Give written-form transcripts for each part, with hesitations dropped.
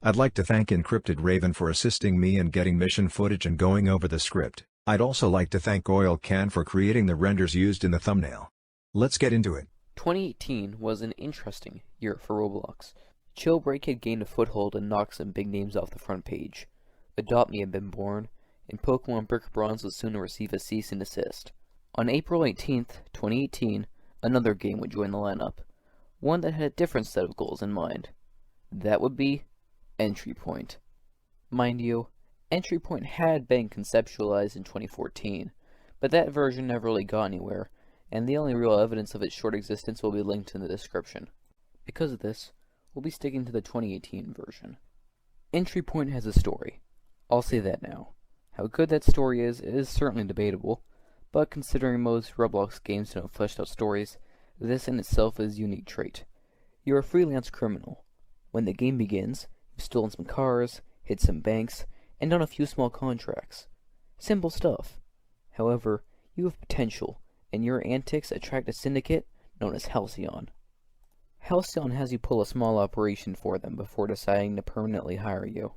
I'd like to thank Encrypted Raven for assisting me in getting mission footage and going over the script. I'd also like to thank Oil Can for creating the renders used in the thumbnail. Let's get into it. 2018 was an interesting year for Roblox. Jailbreak had gained a foothold and knocked some big names off the front page. Adopt Me had been born, and Pokemon Brick Bronze was soon to receive a cease and desist. On April 18th, 2018, another game would join the lineup, one that had a different set of goals in mind. That would be Entry Point. Mind you, Entry Point had been conceptualized in 2014, but that version never really got anywhere, and the only real evidence of its short existence will be linked in the description. Because of this, we'll be sticking to the 2018 version. Entry Point has a story. I'll say that now. How good that story is certainly debatable, but considering most Roblox games don't have fleshed out stories, this in itself is a unique trait. You're a freelance criminal. When the game begins, you've stolen some cars, hit some banks, and done a few small contracts. Simple stuff. However, you have potential, and your antics attract a syndicate known as Halcyon. Halcyon has you pull a small operation for them before deciding to permanently hire you.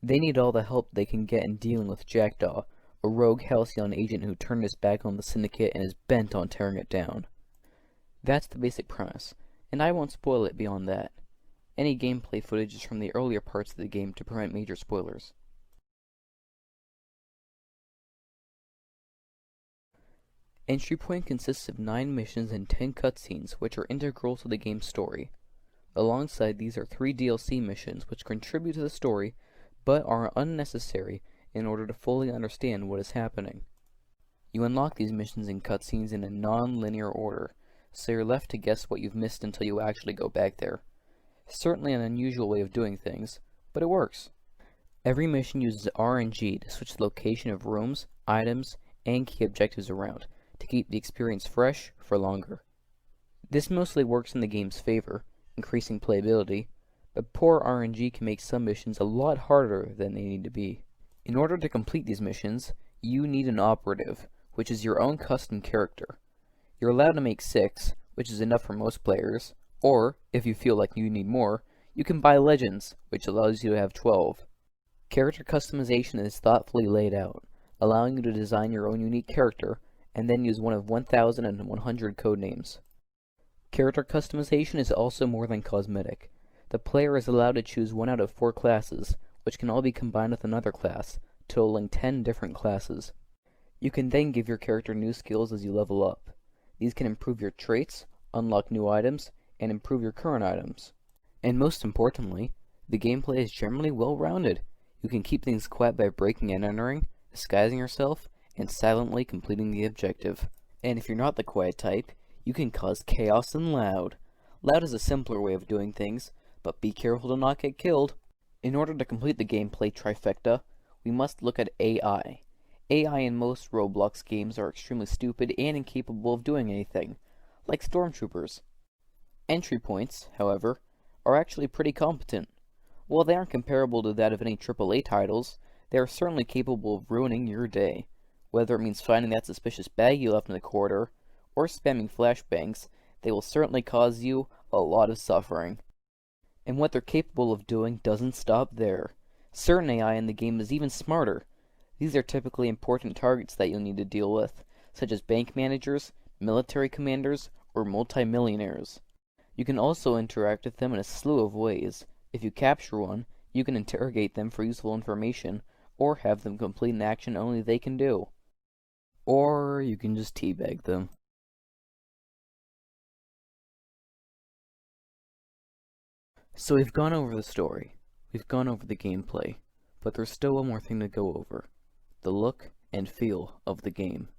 They need all the help they can get in dealing with Jackdaw, a rogue Halcyon agent who turned his back on the syndicate and is bent on tearing it down. That's the basic premise, and I won't spoil it beyond that. Any gameplay footage is from the earlier parts of the game to prevent major spoilers. Entry Point consists of 9 missions and 10 cutscenes, which are integral to the game's story. Alongside these are 3 DLC missions, which contribute to the story, but are unnecessary in order to fully understand what is happening. You unlock these missions and cutscenes in a non-linear order, so you're left to guess what you've missed until you actually go back there. Certainly an unusual way of doing things, but it works. Every mission uses RNG to switch the location of rooms, items, and key objectives around, to keep the experience fresh for longer. This mostly works in the game's favor, increasing playability, but poor RNG can make some missions a lot harder than they need to be. In order to complete these missions, you need an operative, which is your own custom character. You're allowed to make 6, which is enough for most players, or, if you feel like you need more, you can buy Legends, which allows you to have 12. Character customization is thoughtfully laid out, allowing you to design your own unique character, and then use one of 1,100 codenames. Character customization is also more than cosmetic. The player is allowed to choose 1 out of 4 classes, which can all be combined with another class, totaling 10 different classes. You can then give your character new skills as you level up. These can improve your traits, unlock new items, and improve your current items. And most importantly, the gameplay is generally well-rounded. You can keep things quiet by breaking and entering, disguising yourself, and silently completing the objective. And if you're not the quiet type, you can cause chaos and loud. Loud is a simpler way of doing things, but be careful to not get killed. In order to complete the gameplay trifecta, we must look at AI. AI in most Roblox games are extremely stupid and incapable of doing anything, like stormtroopers. Entry points, however, are actually pretty competent. While they aren't comparable to that of any AAA titles, they are certainly capable of ruining your day. Whether it means finding that suspicious bag you left in the corridor, or spamming flashbangs, they will certainly cause you a lot of suffering. And what they're capable of doing doesn't stop there. Certain AI in the game is even smarter. These are typically important targets that you'll need to deal with, such as bank managers, military commanders, or multimillionaires. You can also interact with them in a slew of ways. If you capture one, you can interrogate them for useful information, or have them complete an action only they can do. Or you can just teabag them. So we've gone over the story, we've gone over the gameplay, but there's still one more thing to go over. The look and feel of the game.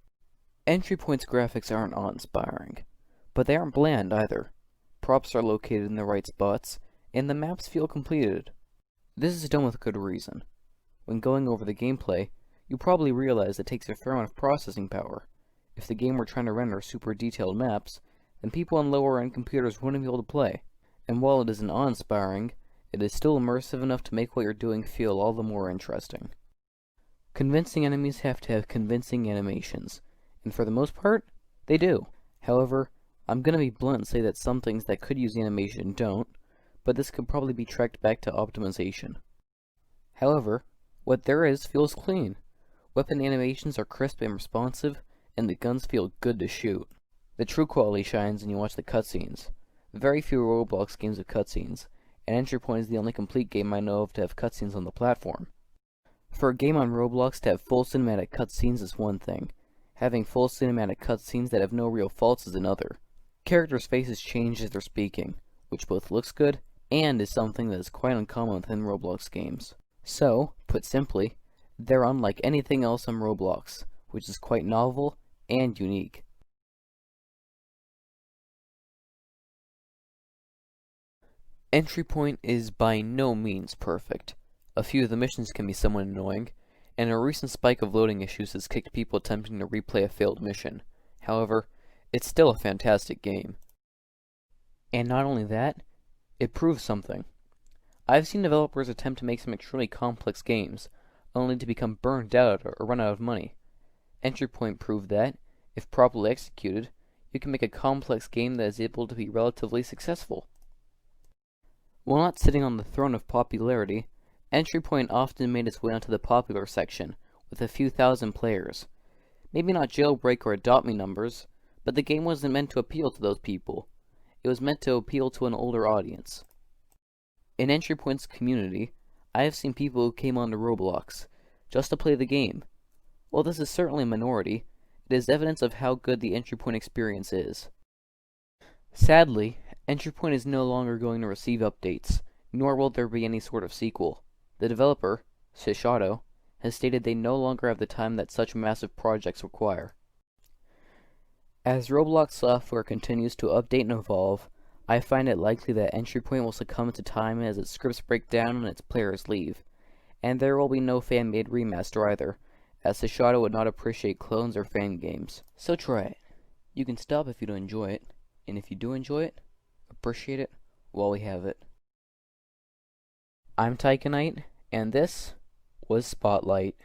Entry Point's graphics aren't awe-inspiring, but they aren't bland either. Props are located in the right spots, and the maps feel completed. This is done with good reason. When going over the gameplay, you probably realize it takes a fair amount of processing power. If the game were trying to render super detailed maps, then people on lower-end computers wouldn't be able to play. And while it isn't awe-inspiring, it is still immersive enough to make what you're doing feel all the more interesting. Convincing enemies have to have convincing animations, and for the most part, they do. However, I'm gonna be blunt and say that some things that could use animation don't, but this could probably be tracked back to optimization. However, what there is feels clean. Weapon animations are crisp and responsive, and the guns feel good to shoot. The true quality shines when you watch the cutscenes. Very few Roblox games have cutscenes, and Entry Point is the only complete game I know of to have cutscenes on the platform. For a game on Roblox to have full cinematic cutscenes is one thing. Having full cinematic cutscenes that have no real faults is another. Characters' faces change as they're speaking, which both looks good and is something that is quite uncommon within Roblox games. So, put simply, they're unlike anything else on Roblox, which is quite novel and unique. Entry Point is by no means perfect. A few of the missions can be somewhat annoying, and a recent spike of loading issues has kicked people attempting to replay a failed mission. However, it's still a fantastic game. And not only that, it proves something. I've seen developers attempt to make some extremely complex games, only to become burned out or run out of money. Entry Point proved that, if properly executed, you can make a complex game that is able to be relatively successful. While not sitting on the throne of popularity, Entry Point often made its way onto the popular section, with a few thousand players. Maybe not jailbreak or adopt me numbers, but the game wasn't meant to appeal to those people. It was meant to appeal to an older audience. In Entry Point's community, I have seen people who came onto Roblox just to play the game. While this is certainly a minority, it is evidence of how good the Entry Point experience is. Sadly, Entry Point is no longer going to receive updates, nor will there be any sort of sequel. The developer, Shishato, has stated they no longer have the time that such massive projects require. As Roblox software continues to update and evolve, I find it likely that Entry Point will succumb to time as its scripts break down and its players leave. And there will be no fan-made remaster either, as Shishato would not appreciate clones or fan games. So try it. You can stop if you don't enjoy it, and if you do enjoy it, appreciate it while we have it. I'm Ticonite, and this was Spotlite.